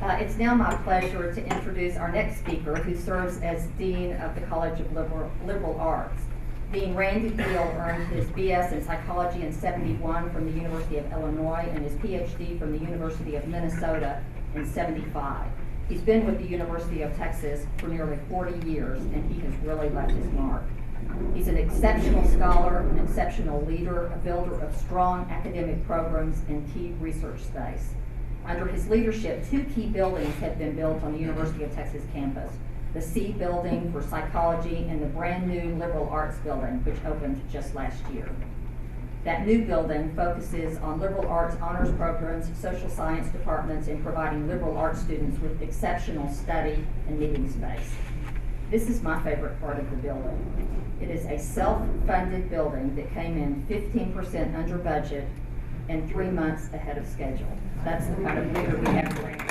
It's now my pleasure to introduce our next speaker, who serves as Dean of the College of Liberal Arts. Dean Randy Diehl earned his BS in psychology in '71 from the University of Illinois and his PhD from the University of Minnesota in '75. He's been with the University of Texas for nearly 40 years, and he has really left his mark. He's an exceptional scholar, an exceptional leader, a builder of strong academic programs and key research space. Under his leadership, 2 key buildings have been built on the University of Texas campus: the C building for psychology and the brand new liberal arts building, which opened just last year. That new building focuses on liberal arts honors programs, social science departments, and providing liberal arts students with exceptional study and meeting space. This is my favorite part of the building. It is a self-funded building that came in 15% under budget and 3 months ahead of schedule. That's the kind of leader we have around.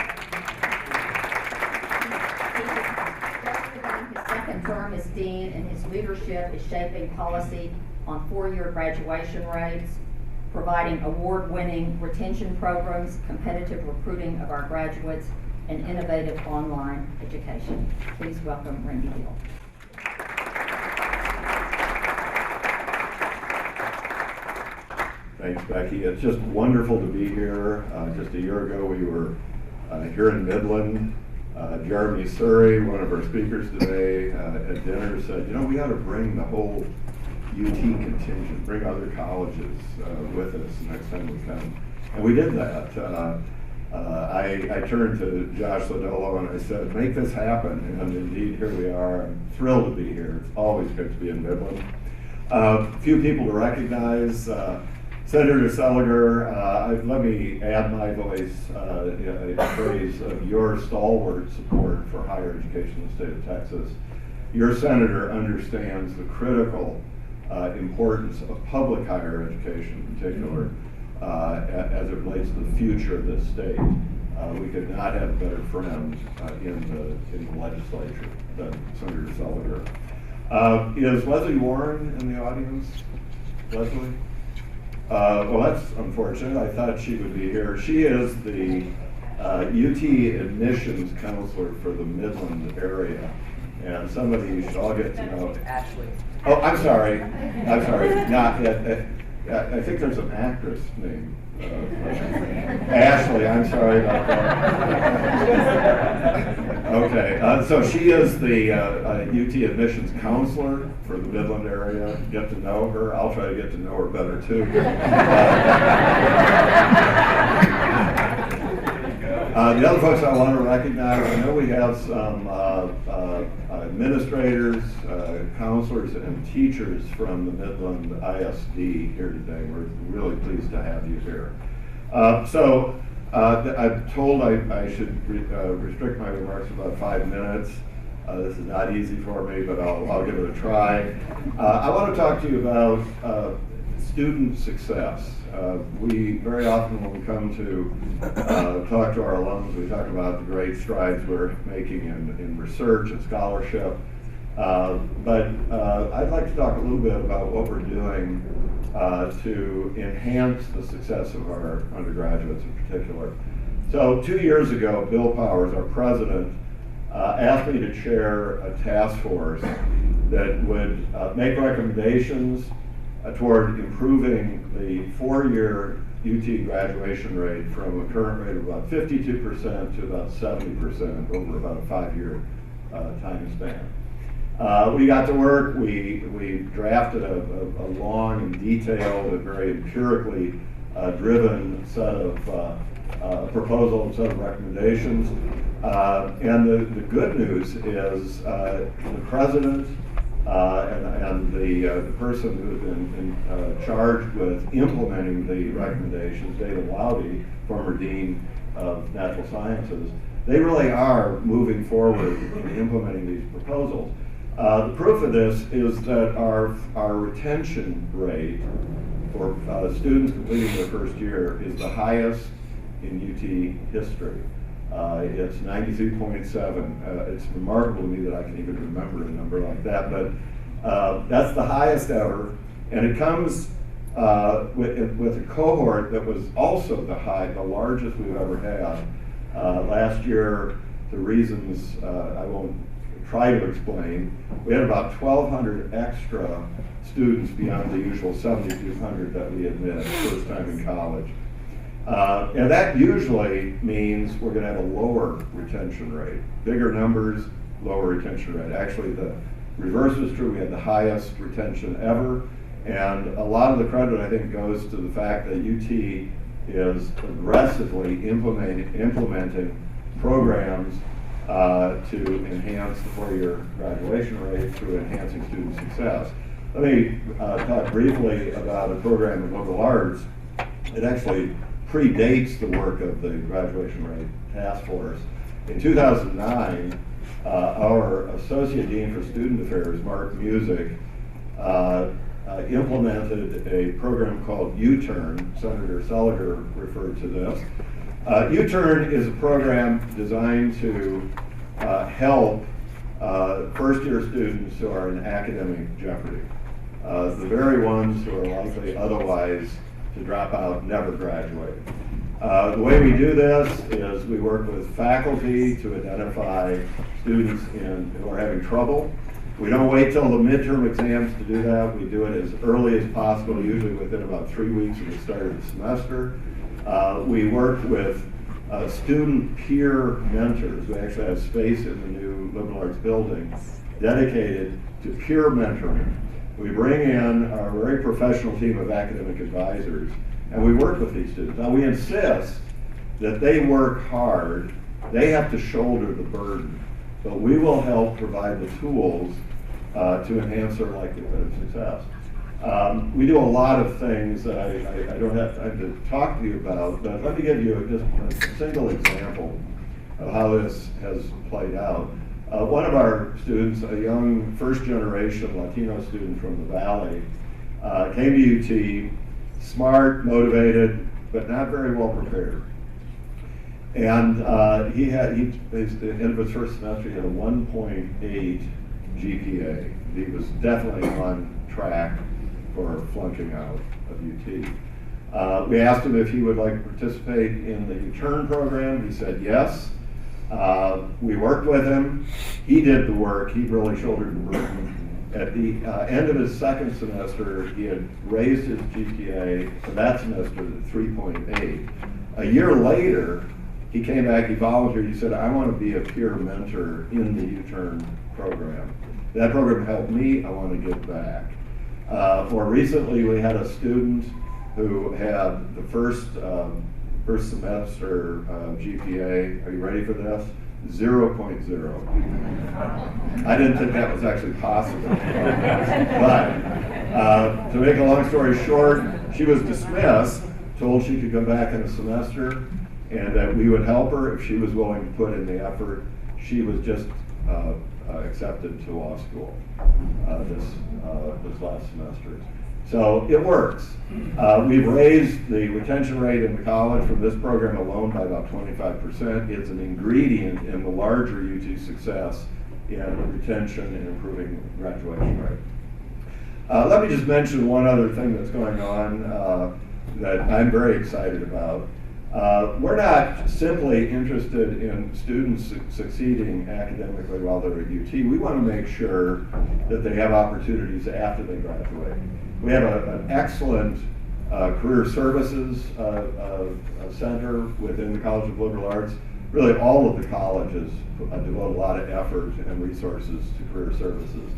His second term as dean, and his leadership is shaping policy on 4-year graduation rates, providing award-winning retention programs, competitive recruiting of our graduates, and innovative online education. Please welcome Randy Diehl. Thanks, Becky. It's just wonderful to be here. Just a year ago, we were here in Midland. Jeremy Surrey, one of our speakers today, at dinner said, you know, we ought to bring the whole UT contingent, bring other colleges with us next time we come. And we did that. I turned to Josh Lodolo and I said, make this happen. And indeed, here we are. I'm thrilled to be here. It's always good to be in Midland. A few people to recognize. Senator Seliger, let me add my voice in praise of your stalwart support for higher education in the state of Texas. Your senator understands the critical importance of public higher education in particular as it relates to the future of this state. We could not have a better friend in the legislature than Senator Seliger. Is Leslie Warren in the audience? Leslie? Well, that's unfortunate. I thought she would be here. She is the UT admissions counselor for the Midland area, and somebody you should all get to know. Ashley. Oh, I'm sorry. Not yet. I think there's an actress named Ashley. I'm sorry about that. Okay, so she is the UT admissions counselor for the Midland area. Get to know her. I'll try to get to know her better too. The other folks I want to recognize, I know we have some administrators, counselors, and teachers from the Midland ISD here today. We're really pleased to have you here. I'm told I should restrict my remarks to about 5 minutes. This is not easy for me, but I'll give it a try. I want to talk to you about student success. We very often, when we come to talk to our alums, we talk about the great strides we're making in research and scholarship. But I'd like to talk a little bit about what we're doing to enhance the success of our undergraduates in particular. So 2 years ago, Bill Powers, our president, asked me to chair a task force that would make recommendations toward improving the 4-year UT graduation rate from a current rate of about 52% to about 70% over about a 5-year time span. We got to work. We drafted a long and detailed and very empirically driven set of proposals, set of recommendations. And the good news is the president and the person who's been charged with implementing the recommendations, David Laudy, former dean of natural sciences, they really are moving forward in implementing these proposals. The proof of this is that our retention rate for students completing their first year is the highest in UT history. It's 93.7. It's remarkable to me that I can even remember a number like that, but that's the highest ever, and it comes with a cohort that was also the largest we've ever had. Last year, the reasons I won't try to explain, we had about 1,200 extra students beyond the usual 7,200 that we admit first time in college. And that usually means we're going to have a lower retention rate. Bigger numbers, lower retention rate. Actually, the reverse was true. We had the highest retention ever. And a lot of the credit, I think, goes to the fact that UT is aggressively implementing programs to enhance the four-year graduation rate through enhancing student success. Let me talk briefly about a program in liberal arts. It actually predates the work of the graduation rate task force. In 2009, our Associate Dean for Student Affairs, Mark Music, implemented a program called U-Turn. Senator Seliger referred to this. U-Turn is a program designed to help first-year students who are in academic jeopardy. The very ones who are likely otherwise to drop out, never graduate. The way we do this is we work with faculty to identify students who are having trouble. We don't wait till the midterm exams to do that. We do it as early as possible, usually within about 3 weeks of the start of the semester. We work with student peer mentors. We actually have space in the new liberal arts building dedicated to peer mentoring. We bring in our very professional team of academic advisors, and we work with these students. Now, we insist that they work hard. They have to shoulder the burden, but we will help provide the tools to enhance their likelihood of success. We do a lot of things that I don't have time to talk to you about, but let me give you just a single example of how this has played out. One of our students, a young first-generation Latino student from the Valley, came to UT, smart, motivated, but not very well prepared. And at the end of his first semester, he had a 1.8 GPA. He was definitely on track for flunking out of UT. We asked him if he would like to participate in the U-Turn program. He said yes. We worked with him. He did the work. He really shouldered the burden. At the end of his second semester, he had raised his GPA for that semester to 3.8. A year later, he came back, he volunteered, he said, I want to be a peer mentor in the U-Turn program. That program helped me, I want to give back. More recently, we had a student who had the first semester GPA, are you ready for this? 0.0. I didn't think that was actually possible. But to make a long story short, she was dismissed, told she could come back in a semester, and that we would help her if she was willing to put in the effort. She was just accepted to law school this last semester. So it works. We've raised the retention rate in the college from this program alone by about 25%. It's an ingredient in the larger UT success in retention and improving graduation rate. Let me just mention one other thing that's going on that I'm very excited about. We're not simply interested in students succeeding academically while they're at UT. We want to make sure that they have opportunities after they graduate. We have an excellent career services center within the College of Liberal Arts. Really, all of the colleges devote a lot of effort and resources to career services.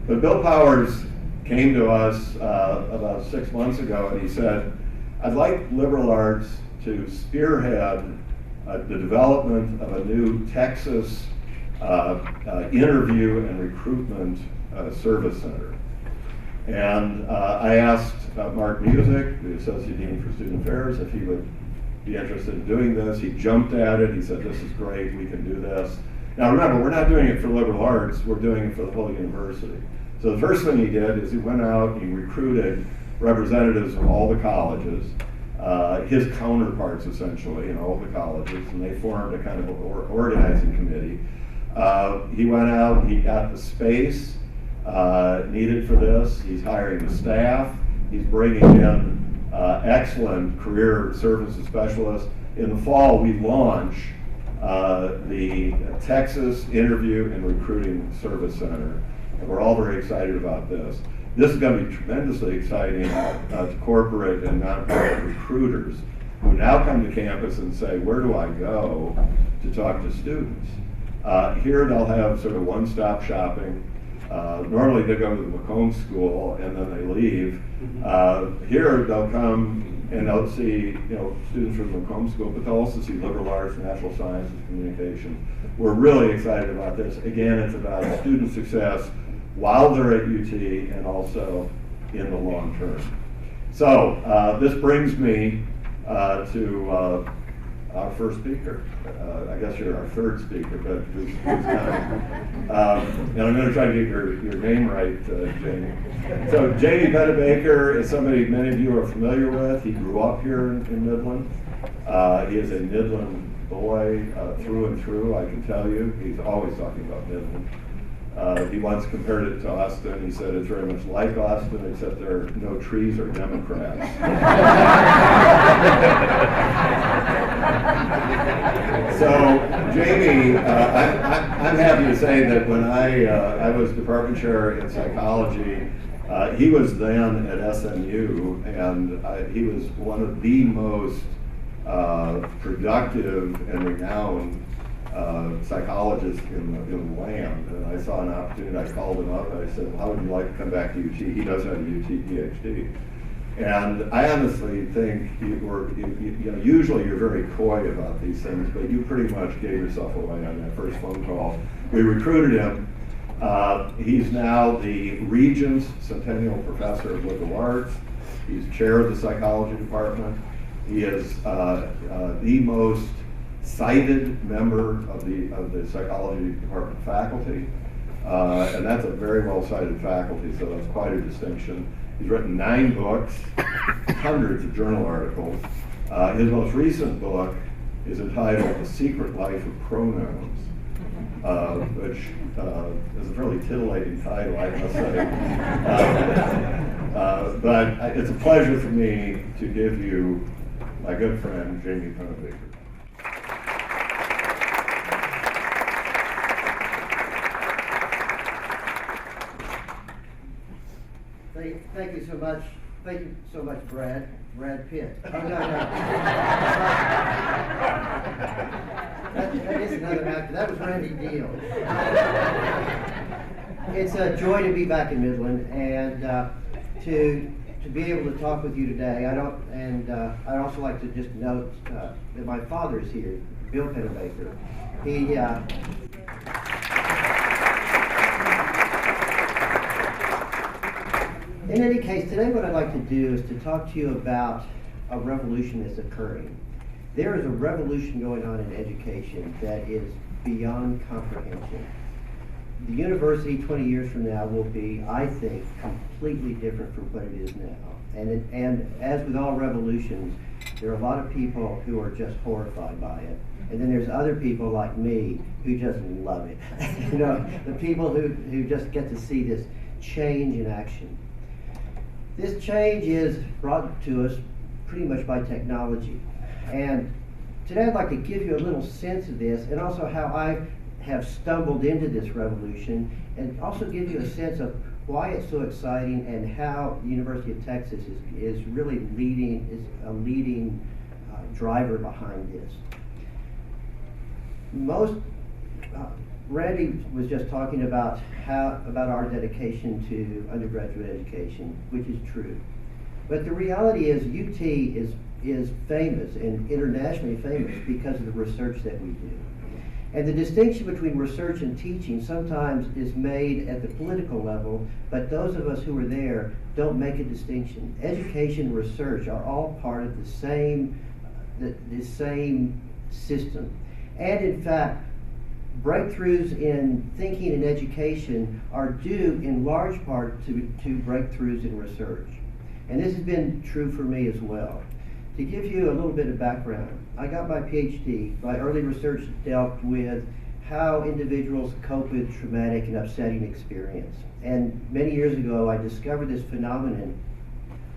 But Bill Powers came to us about 6 months ago, and he said, I'd like liberal arts to spearhead the development of a new Texas interview and recruitment service center. And I asked Mark Music, the Associate Dean for Student Affairs, if he would be interested in doing this. He jumped at it. He said, this is great, we can do this. Now remember, we're not doing it for liberal arts, we're doing it for the whole university. So the first thing he did is he went out and he recruited representatives of all the colleges, his counterparts essentially in all the colleges, and they formed a kind of organizing committee. He went out, he got the space needed for this. He's hiring the staff. He's bringing in excellent career services specialists. In the fall, we launch the Texas Interview and Recruiting Service Center. And we're all very excited about this. This is going to be tremendously exciting to corporate and nonprofit recruiters who now come to campus and say, where do I go to talk to students? Here they'll have sort of one-stop shopping. Normally they go to the Macomb School and then they leave. Here they'll come and they'll see students from the Macomb School, but they'll also see liberal arts, natural sciences, communication. We're really excited about this. Again, it's about student success while they're at UT and also in the long term. So this brings me to our first speaker. I guess you're our third speaker, but who's coming. And I'm going to try to get your name right, Jamie. So Jamie Pennebaker is somebody many of you are familiar with. He grew up here in Midland. He is a Midland boy through and through, I can tell you. He's always talking about Midland. He once compared it to Austin. He said it's very much like Austin, except there are no trees or Democrats. So, Jamie, I'm happy to say that when I was department chair in psychology, he was then at SMU, and he was one of the most productive and renowned psychologist in the land, and I saw an opportunity. I called him up and I said, well, how would you like to come back to UT? He does have a UT PhD. And I honestly think usually you're very coy about these things, but you pretty much gave yourself away on that first phone call. We recruited him. He's now the Regents Centennial Professor of Liberal Arts. He's chair of the psychology department. He is the most cited member of the psychology department faculty, and that's a very well cited faculty, so that's quite a distinction. He's written 9 books, hundreds of journal articles. His most recent book is entitled The Secret Life of Pronouns, which is a fairly titillating title, I must say. But it's a pleasure for me to give you my good friend, Jamie Pennebaker. Thank you so much. Thank you so much, Brad Pitt. Oh, no. that is another actor. That was Randy Diehl. It's a joy to be back in Midland and to be able to talk with you today. I'd also like to just note that my father is here, Bill Pennebaker. In any case, today what I'd like to do is to talk to you about a revolution that's occurring. There is a revolution going on in education that is beyond comprehension. The university 20 years from now will be, I think, completely different from what it is now. And as with all revolutions, there are a lot of people who are just horrified by it. And then there's other people like me who just love it. The people who just get to see this change in action. This change is brought to us pretty much by technology. And today I'd like to give you a little sense of this and also how I have stumbled into this revolution, and also give you a sense of why it's so exciting and how the University of Texas is really a leading driver behind this. Randy was just talking about our dedication to undergraduate education, which is true. But the reality is UT is famous and internationally famous because of the research that we do. And the distinction between research and teaching sometimes is made at the political level, but those of us who are there don't make a distinction. Education and research are all part of the same system. And in fact, breakthroughs in thinking and education are due in large part to breakthroughs in research. And this has been true for me as well. To give you a little bit of background, I got my PhD. My early research dealt with how individuals cope with traumatic and upsetting experience. And many years ago, I discovered this phenomenon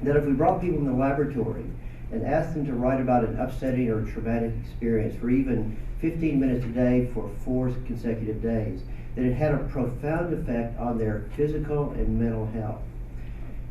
that if we brought people in the laboratory and asked them to write about an upsetting or traumatic experience for even 15 minutes a day for 4 consecutive days, that it had a profound effect on their physical and mental health.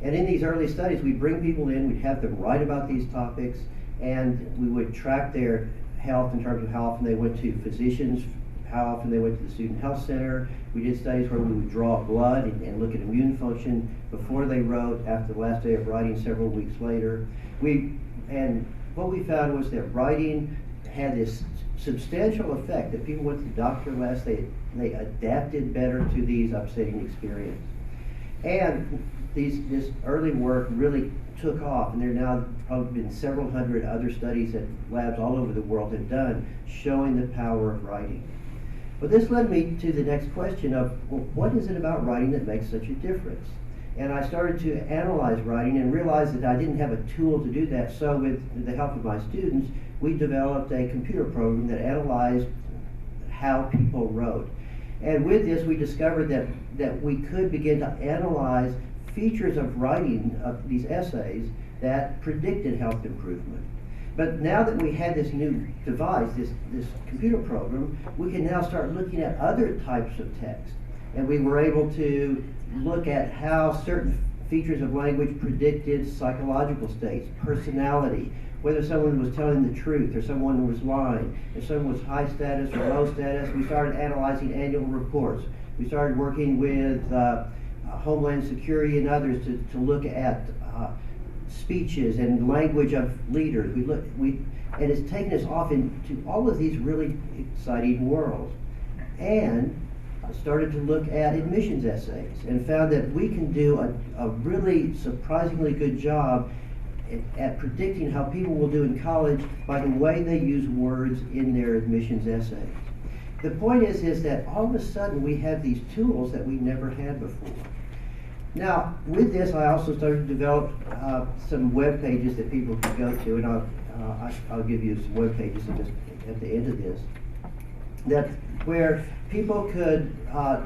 And in these early studies, we'd bring people in, we'd have them write about these topics, and we would track their health in terms of how often they went to physicians, how often they went to the student health center. We did studies where we would draw blood and look at immune function before they wrote, after the last day of writing, several weeks later. And what we found was that writing had this substantial effect, that people went to the doctor less, they adapted better to these upsetting experiences. And this early work really took off, and there are now probably been several hundred other studies that labs all over the world have done showing the power of writing. But this led me to the next question of, well, what is it about writing that makes such a difference? And I started to analyze writing and realized that I didn't have a tool to do that. So with the help of my students, we developed a computer program that analyzed how people wrote. And with this, we discovered that we could begin to analyze features of writing of these essays that predicted health improvement. But now that we had this new device, this computer program, we can now start looking at other types of text. And we were able to look at how certain features of language predicted psychological states, personality, whether someone was telling the truth or someone was lying, if someone was high status or low status. We started analyzing annual reports. We started working with Homeland Security and others to look at speeches and language of leaders. And it's taken us off into all of these really exciting worlds. And I started to look at admissions essays and found that we can do a really surprisingly good job at predicting how people will do in college by the way they use words in their admissions essays. The point is that all of a sudden we have these tools that we never had before. Now, with this, I also started to develop some web pages that people can go to, and I'll give you some web pages at the end of this, where people could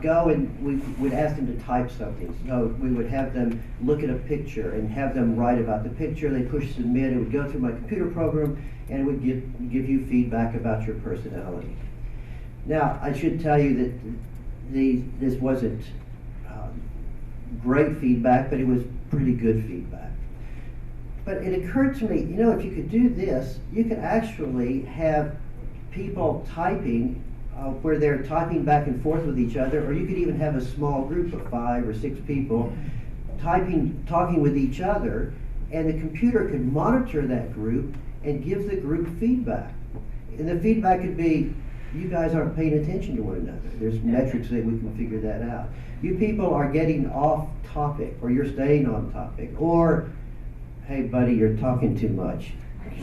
go and we would ask them to type something. So we would have them look at a picture and have them write about the picture. They push submit. It would go through my computer program, and it would give you feedback about your personality. Now, I should tell you that this wasn't great feedback, but it was pretty good feedback. But it occurred to me, if you could do this, you could actually have people typing where they're typing back and forth with each other, or you could even have a small group of 5 or 6 people talking with each other, and the computer could monitor that group and give the group feedback. And the feedback could be, you guys aren't paying attention to one another. There's metrics that we can figure that out. You people are getting off topic, or you're staying on topic, or, hey buddy, you're talking too much.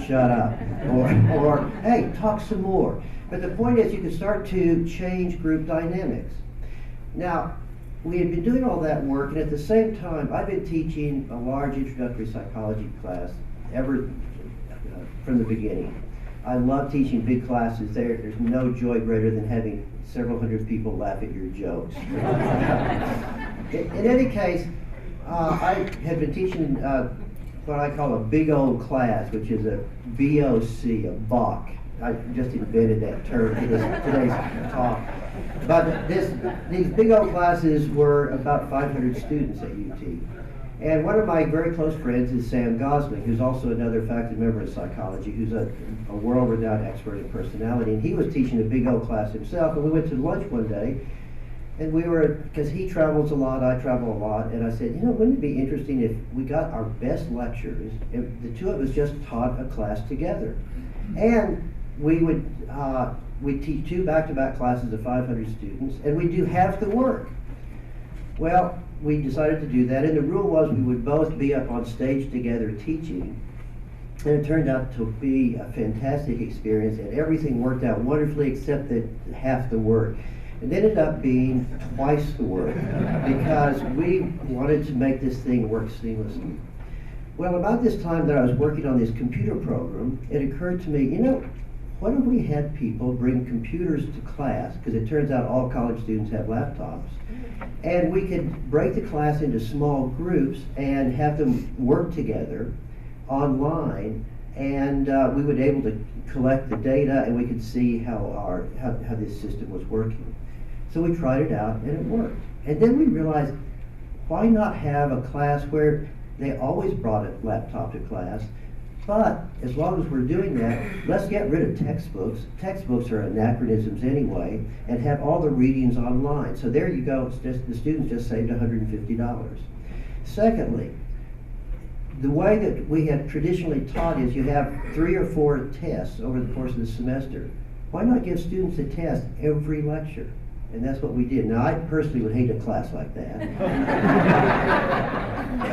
Shut up. Or hey, talk some more. But the point is, you can start to change group dynamics. Now, we had been doing all that work, and at the same time, I've been teaching a large introductory psychology class ever from the beginning. I love teaching big classes. There's no joy greater than having several hundred people laugh at your jokes. In any case, I had been teaching what I call a big old class, which is a BOC, a BOC. I just invented that term for today's talk. But these big old classes were about 500 students at UT. And one of my very close friends is Sam Gosling, who's also another faculty member in psychology, who's a world-renowned expert in personality. And he was teaching a big old class himself, and we went to lunch one day, and because he travels a lot, I travel a lot, and I said, wouldn't it be interesting if we got our best lecturers, and the two of us just taught a class together. And we would we'd teach 2 back-to-back classes of 500 students, and we'd do half the work. Well, we decided to do that, and the rule was we would both be up on stage together teaching, and it turned out to be a fantastic experience, and everything worked out wonderfully except that half the work. It ended up being twice the work because we wanted to make this thing work seamlessly. Well, about this time that I was working on this computer program, it occurred to me, what if we had people bring computers to class, because it turns out all college students have laptops, and we could break the class into small groups and have them work together online And we were able to collect the data, and we could see how this system was working. So we tried it out, and it worked. And then we realized, why not have a class where they always brought a laptop to class, but as long as we're doing that, let's get rid of textbooks. Textbooks are anachronisms anyway, and have all the readings online. So there you go, the students just saved $150. Secondly, the way that we have traditionally taught is you have 3 or 4 tests over the course of the semester. Why not give students a test every lecture? And that's what we did. Now, I personally would hate a class like that.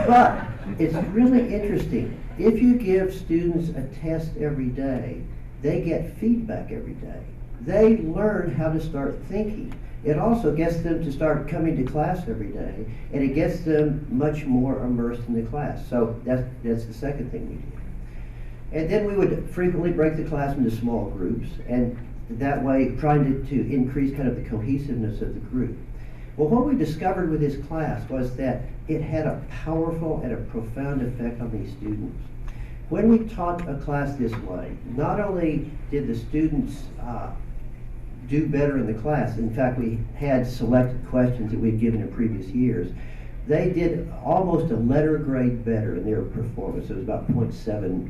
But it's really interesting. If you give students a test every day, they get feedback every day. They learn how to start thinking. It also gets them to start coming to class every day, and it gets them much more immersed in the class. So that's the second thing we did. And then we would frequently break the class into small groups, and that way trying to increase kind of the cohesiveness of the group. Well, what we discovered with this class was that it had a powerful and a profound effect on these students. When we taught a class this way, not only did the students do better in the class, in fact we had selected questions that we'd given in previous years, they did almost a letter grade better in their performance. It was about 0.7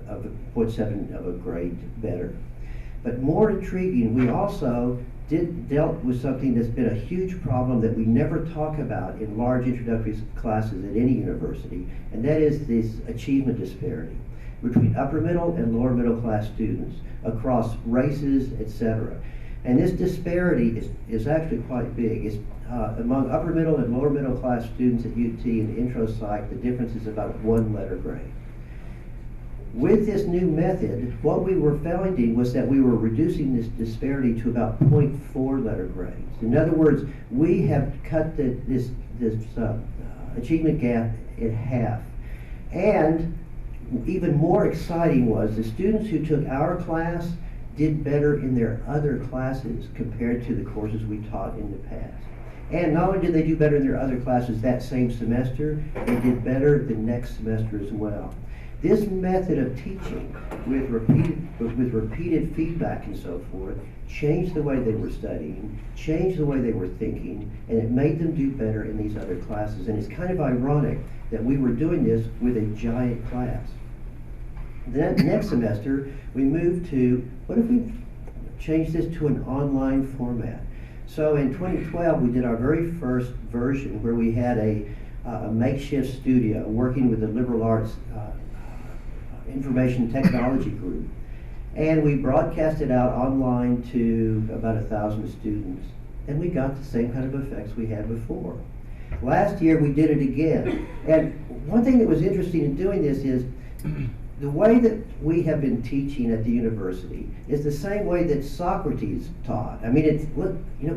of a grade better. But more intriguing, we also dealt with something that's been a huge problem that we never talk about in large introductory classes at any university, and that is this achievement disparity between upper middle and lower middle class students across races, etc. And this disparity is actually quite big. It's, among upper middle and lower middle class students at UT in intro psych, the difference is about 1 letter grade. With this new method, what we were finding was that we were reducing this disparity to about 0.4 letter grades. In other words, we have cut this achievement gap in half. And even more exciting was the students who took our class did better in their other classes compared to the courses we taught in the past. And not only did they do better in their other classes that same semester, they did better the next semester as well. This method of teaching with repeated feedback and so forth changed the way they were studying, changed the way they were thinking, and it made them do better in these other classes. And it's kind of ironic that we were doing this with a giant class. Then next semester, we moved to, what if we change this to an online format? So in 2012, we did our very first version where we had a makeshift studio working with the liberal arts information technology group. And we broadcast it out online to about 1,000 students. And we got the same kind of effects we had before. Last year we did it again. And one thing that was interesting in doing this is the way that we have been teaching at the university is the same way that Socrates taught. I mean, it's,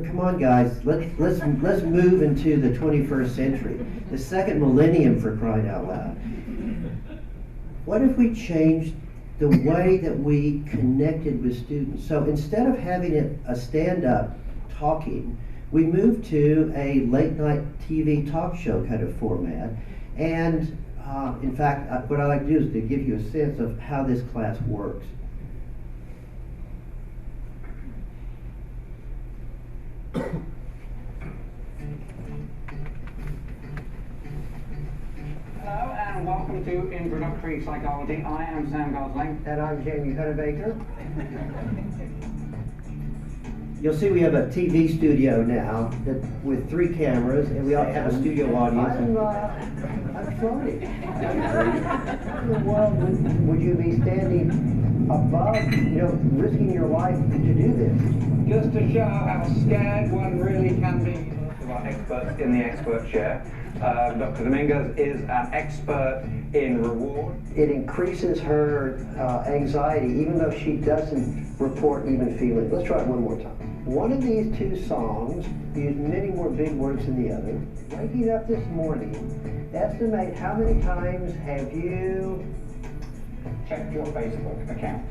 come on guys, let's move into the 21st century, the second millennium, for crying out loud. What if we changed the way that we connected with students? So instead of having a stand-up talking, we moved to a late-night TV talk show kind of format. And in fact, what I like to do is to give you a sense of how this class works. Hello and welcome to Introductory Psychology. I am Sam Gosling. And I'm Jamie Pennebaker. You'll see we have a TV studio now with 3 cameras, and we also have a studio audience. I'm sorry. In the world would you be standing above, risking your life to do this? Just to show how scared one really can be. Of our experts in the expert chair. Dr. Dominguez is an expert in reward. It increases her anxiety, even though she doesn't report even feelings. Let's try it one more time. One of these 2 songs used many more big words than the other. Waking up this morning, estimate how many times have you Check your Facebook account.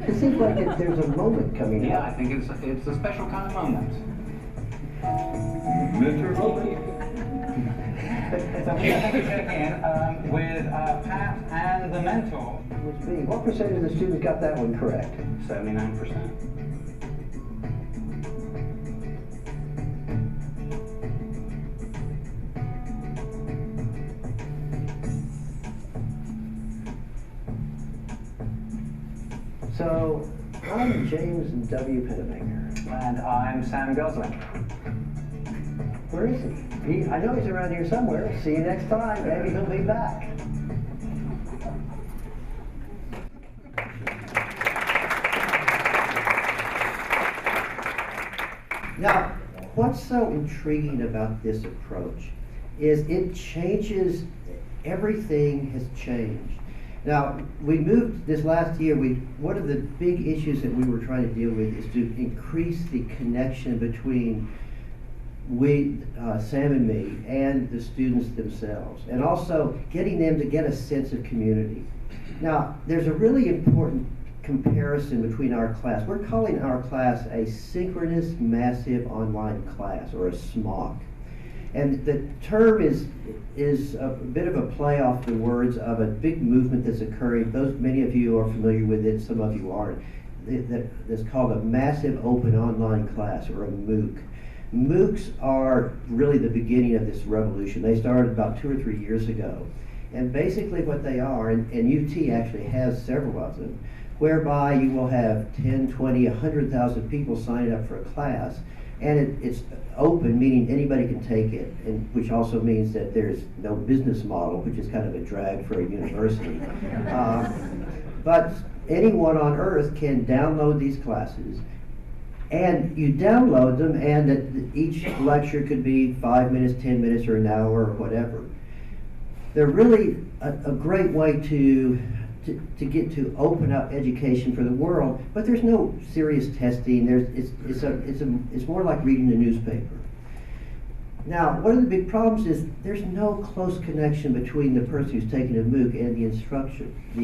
It seems like there's a moment coming Yeah, up. I think it's a special kind of moment. So we're going to be checking in with Pat and the mentor. Which be, what percentage of the students got that one correct? 79%. So, I'm James W. Pennebaker. And I'm Sam Gosling. Where is he? I know he's around here somewhere. See you next time. Maybe he'll be back. Now, what's so intriguing about this approach is it changes, everything has changed. Now, we moved this last year, one of the big issues that we were trying to deal with is to increase the connection between Sam and me, and the students themselves, and also getting them to get a sense of community. Now, there's a really important comparison between our class. We're calling our class a synchronous massive online class, or a SMOC. And the term is a bit of a play off the words of a big movement that's occurring. Many of you are familiar with it, some of you aren't. That's called a massive open online class, or a MOOC. MOOCs are really the beginning of this revolution. They started about 2 or 3 years ago. And basically what they are, and UT actually has several of them, whereby you will have 10, 20, 100,000 people signing up for a class. And it's open, meaning anybody can take it, and which also means that there's no business model, which is kind of a drag for a university. But anyone on earth can download these classes, and you download them, and each lecture could be 5 minutes, 10 minutes, or an hour, or whatever. They're really a great way to get to open up education for the world, but there's no serious testing. It's more like reading the newspaper. Now, one of the big problems is there's no close connection between the person who's taking a MOOC and the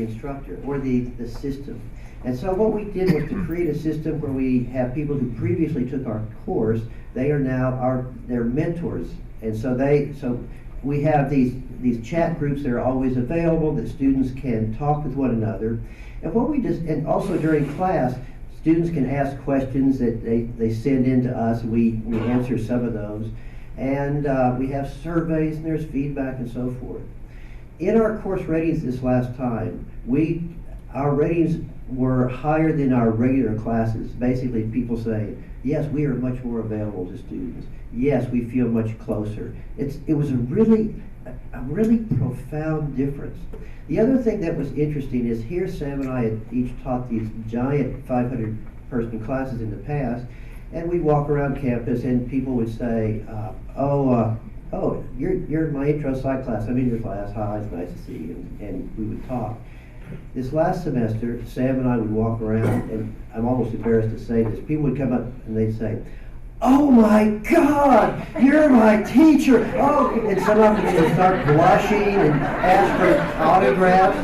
instructor, or the system. And so what we did was to create a system where we have people who previously took our course. They are now their mentors, and so we have these chat groups that are always available that students can talk with one another. And also during class, students can ask questions that they send in to us. We answer some of those. And we have surveys, and there's feedback and so forth. In our course ratings this last time, our ratings were higher than our regular classes. Basically, people say, yes, we are much more available to students. Yes, we feel much closer. It was a really profound difference. The other thing that was interesting is here Sam and I had each taught these giant 500-person classes in the past, and we'd walk around campus and people would say, you're in my intro psych class. I'm in your class. Hi, it's nice to see you. And we would talk. This last semester, Sam and I would walk around, and I'm almost embarrassed to say this. People would come up and they'd say, "Oh my God, you're my teacher!" Oh, and some of them would start blushing and ask for autographs.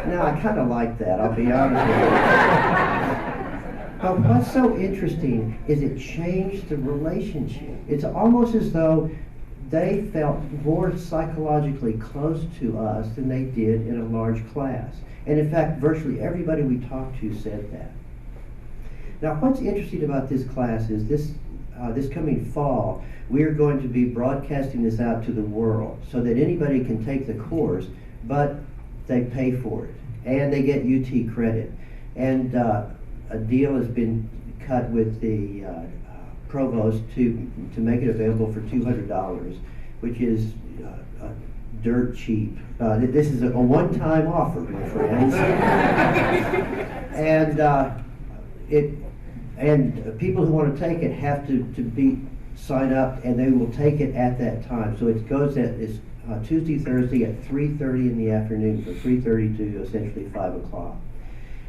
Now, I kind of like that, I'll be honest with you. But what's so interesting is it changed the relationship. It's almost as though they felt more psychologically close to us than they did in a large class. And in fact, virtually everybody we talked to said that. Now, what's interesting about this class is this coming fall, we are going to be broadcasting this out to the world so that anybody can take the course, but they pay for it, and they get UT credit. And a deal has been cut with the provost to make it available for $200, which is dirt cheap. This is a one-time offer, my friends. And people who want to take it have to sign up, and they will take it at that time. So it goes it's Tuesday, Thursday at 3:30 in the afternoon, from 3:30 to essentially 5 o'clock.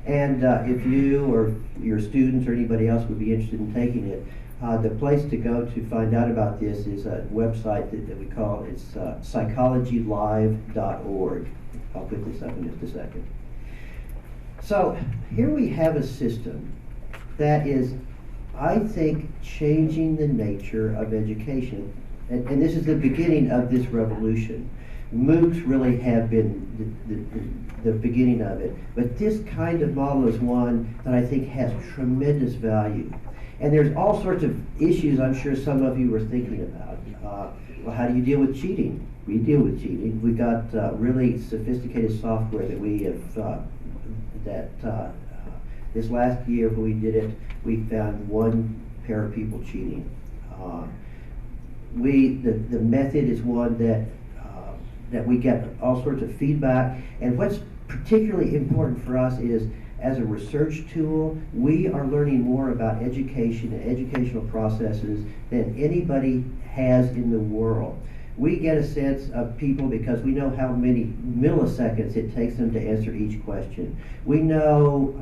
And if you or your students or anybody else would be interested in taking it, the place to go to find out about this is a website that we call, it's psychologylive.org. I'll put this up in just a second. So here we have a system that is, I think, changing the nature of education and this is the beginning of this revolution. MOOCs really have been the beginning of it, but this kind of model is one that I think has tremendous value. And there's all sorts of issues I'm sure some of you were thinking about. Well, how do you deal with cheating? We deal with cheating. We got really sophisticated software that we have, this last year when we did it, we found one pair of people cheating. The method is one that we get all sorts of feedback, and what's particularly important for us is, as a research tool, we are learning more about education and educational processes than anybody has in the world. We get a sense of people because we know how many milliseconds it takes them to answer each question. We know,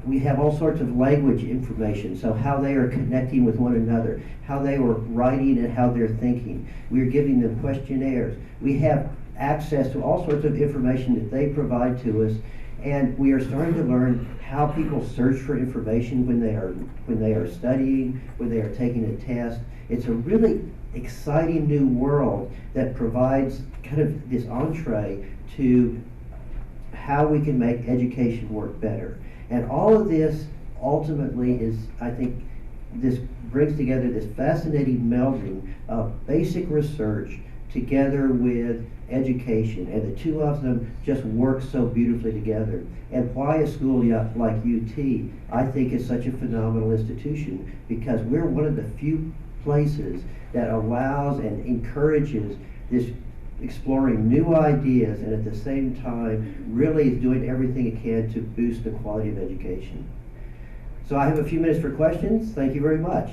we have all sorts of language information, so how they are connecting with one another, how they were writing and how they're thinking. We're giving them questionnaires. We have access to all sorts of information that they provide to us, and we are starting to learn how people search for information when they are studying, when they are taking a test. It's a really exciting new world that provides kind of this entree to how we can make education work better. And all of this ultimately is, I think, this brings together this fascinating melding of basic research together with education, and the two of them just work so beautifully together. And why a school like UT, I think, is such a phenomenal institution, because we're one of the few places that allows and encourages this exploring new ideas, and at the same time really is doing everything it can to boost the quality of education. So I have a few minutes for questions. Thank you very much.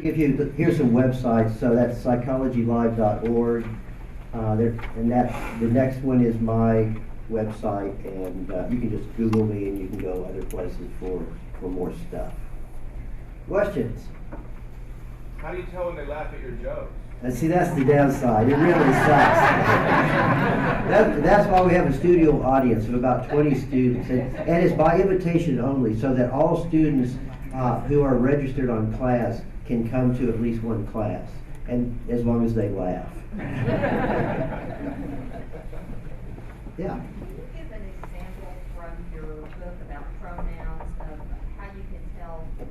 Here's some websites. So that's psychologylive.org. The next one is my website, and you can just Google me, and you can go other places for more stuff. Questions? How do you tell when they laugh at your jokes? And see, that's the downside. It really sucks. That's why we have a studio audience of about 20 students, and it's by invitation only, so that all students who are registered on class can come to at least one class, and as long as they laugh. Yeah. Give an example from your book about pronouns of how you can tell the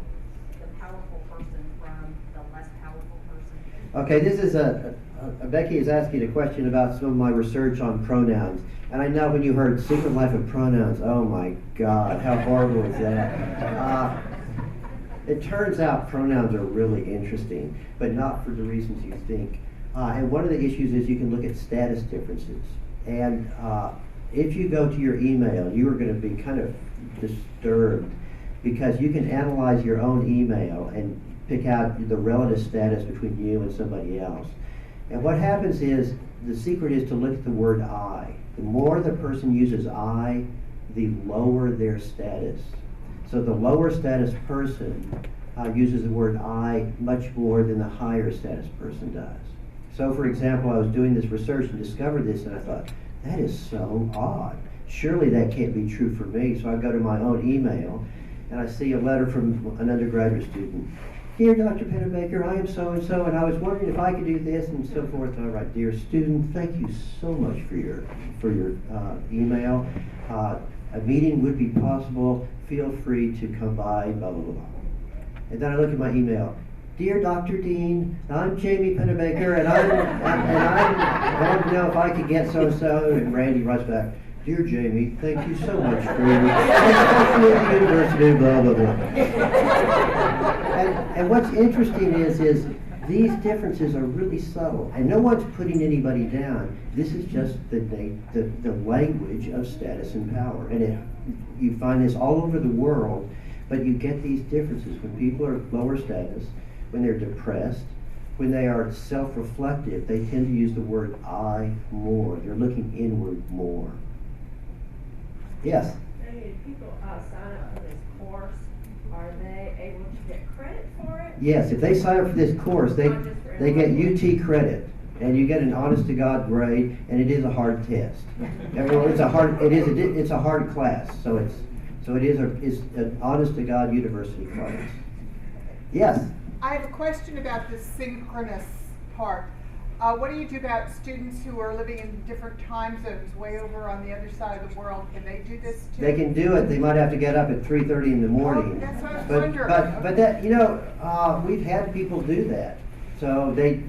powerful person from the less powerful person. Okay, this is Becky is asking a question about some of my research on pronouns. And I know when you heard Secret Life of Pronouns, oh my God, how horrible is that? It turns out pronouns are really interesting, but not for the reasons you think. And one of the issues is you can look at status differences. And if you go to your email, you are going to be kind of disturbed, because you can analyze your own email and pick out the relative status between you and somebody else. And what happens is, the secret is to look at the word I. The more the person uses I, the lower their status. So the lower status person uses the word I much more than the higher status person does. So for example, I was doing this research and discovered this, and I thought, that is so odd. Surely that can't be true for me. So I go to my own email, and I see a letter from an undergraduate student. Dear Dr. Pennebaker, I am so-and-so, and I was wondering if I could do this, and so forth. And I write, dear student, thank you so much for your email. A meeting would be possible. Feel free to come by, blah, blah, blah. And then I look at my email. Dear Dr. Dean, I'm Jamie Pennebaker, and I want to know if I could get so-and-so. And Randy writes back, Dear Jamie, thank you so much for your especially at the university, blah, blah, blah. And what's interesting is these differences are really subtle, and no one's putting anybody down. This is just the language of status and power. And you find this all over the world, but you get these differences when people are lower status, when they're depressed, when they are self-reflective. They tend to use the word I more. They're looking inward more. Yes? Hey, people sign up for this course, are they able to get credit for it? Yes, if they sign up for this course, they get UT credit, and you get an honest-to-God grade, and it is a hard test. It's a hard class, so So it is an honest-to-God university class. Yes? I have a question about the synchronous part. What do you do about students who are living in different time zones, way over on the other side of the world? Can they do this too? They can do it. They might have to get up at 3:30 in the morning. Oh, that's what I was But- wondering. But that, we've had people do that. So they,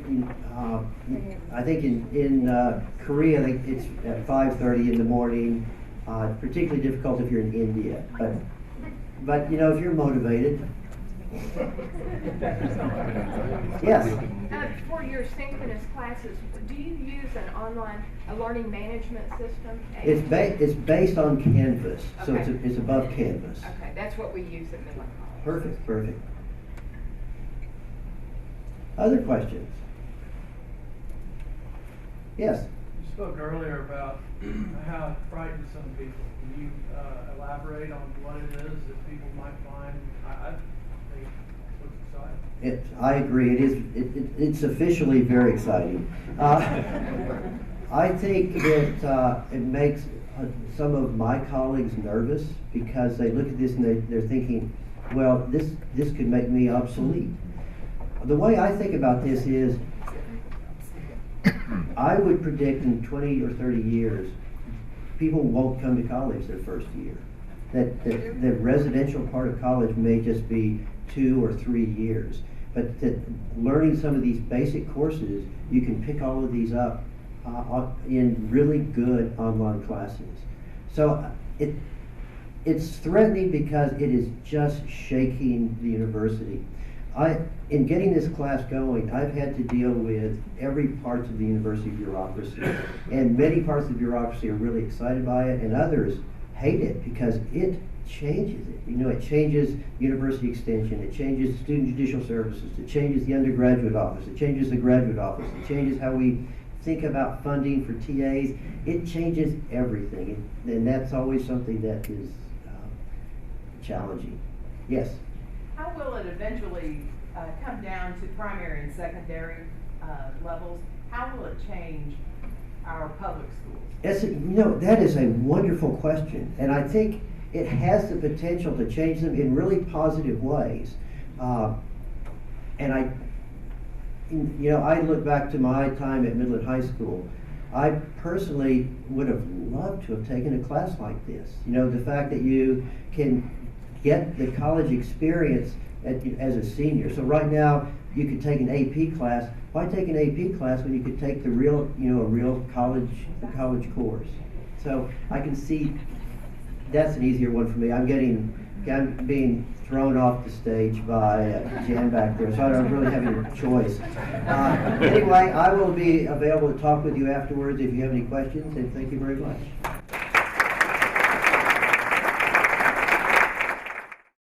I think in Korea, it's at 5:30 in the morning. Particularly difficult if you're in India. But if you're motivated. Yes. For your synchronous classes, do you use an online learning management system? It's based on Canvas, so Okay. it's above Canvas. Okay, that's what we use at Midland College. Perfect. Other questions? Yes. You spoke earlier about how it frightens some people. Can you elaborate on what it is that people might find? I think looks exciting. I agree. It is. It's officially very exciting. I think that it makes some of my colleagues nervous because they look at this and they're thinking, well, this could make me obsolete. The way I think about this is, I would predict in 20 or 30 years, people won't come to college their first year. That the residential part of college may just be 2 or 3 years. But that learning some of these basic courses, you can pick all of these up in really good online classes. So it's threatening because it is just shaking the university. In getting this class going, I've had to deal with every part of the university bureaucracy. And many parts of the bureaucracy are really excited by it, and others hate it because it changes it. It changes university extension, it changes student judicial services, it changes the undergraduate office, it changes the graduate office, it changes how we think about funding for TAs. It changes everything, and that's always something that is challenging. Yes? How will it eventually come down to primary and secondary levels? How will it change our public schools? That is a wonderful question, and I think it has the potential to change them in really positive ways. And I look back to my time at Midland High School. I personally would have loved to have taken a class like this. The fact that you can get the college experience as a senior. So right now, you could take an AP class. Why take an AP class when you could take the real, a real college course? So I can see that's an easier one for me. I'm being thrown off the stage by Jan back there, so I don't really have any choice. Anyway, I will be available to talk with you afterwards if you have any questions, and thank you very much.